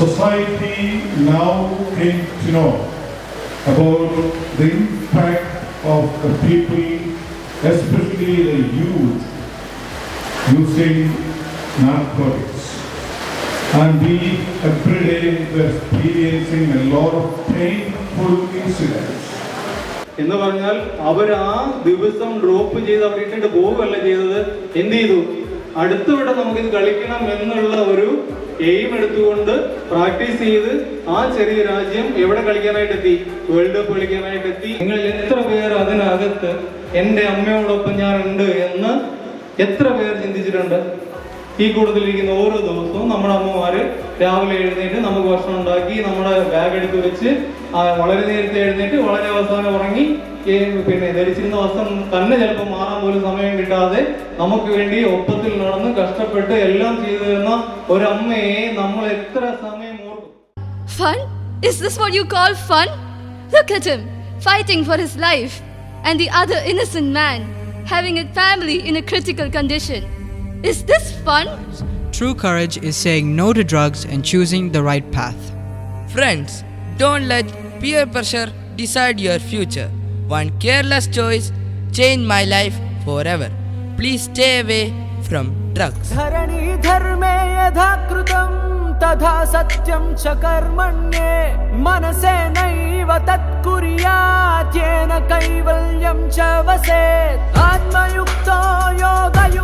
society now came to know about the impact of the people, especially the youth, using narcotics. And we every day were experiencing a lot of painful incidents. എന്ന് പറഞ്ഞാൽ അവർ ആ ദിവസം drop ചെയ്ത് അവിടെ ഇട്ടിട്ട് പോവുകയല്ല ചെയ്തത്. എന്ത് ചെയ്തു? അടുത്തവിടെ നമുക്കിത് കളിക്കണം എന്നുള്ള ഒരു എയിം എടുത്തുകൊണ്ട് പ്രാക്ടീസ് ചെയ്ത് ആ ചെറിയ രാജ്യം എവിടെ കളിക്കാനായിട്ടെത്തി? World cup കളിക്കാനായിട്ടെത്തി. നിങ്ങൾ എത്ര പേർ അതിനകത്ത് എൻ്റെ അമ്മയോടൊപ്പം ഞാൻ ഉണ്ട് എന്ന് എത്ര പേർ ചിന്തിച്ചിട്ടുണ്ട്? ഈ കൂട്ടത്തിലിരിക്കുന്ന ഓരോ ദിവസവും നമ്മുടെ അമ്മമാര് രാവിലെ എഴുന്നേറ്റ് നമുക്ക് ഭക്ഷണം ഉണ്ടാക്കി നമ്മുടെ ബാഗ് എടുത്ത് വെച്ച് വളരെ നേരത്തെ എഴുന്നേറ്റ് വളരെ അവസാനം ഉറങ്ങി പിന്നെ ധരിച്ചിരുന്ന വസ്ത്രം തന്നെ ചിലപ്പോൾ മാറാൻ പോലും സമയം കിട്ടാതെ നമുക്ക് വേണ്ടി ഒപ്പത്തിൽ നടന്ന് കഷ്ടപ്പെട്ട് എല്ലാം ചെയ്തു തരുന്ന ഒരമ്മയെ നമ്മൾ എത്ര സമയം ഓർക്കും? Fun? Is this what you call fun? Look at him, fighting for his life, and the other innocent man having a family in a critical condition. Is this fun? True courage is saying no to drugs and choosing the right path. Friends, don't let peer pressure decide your future. One careless choice changed my life forever. Please stay away from drugs. धरणी धर्मे यथा कृतं तथा सत्यं च कर्मण्ये मनसे नैव तत्कुर्यात् येन कैवल्यं च वसेत् आत्मयुक्तो योगयुक्तो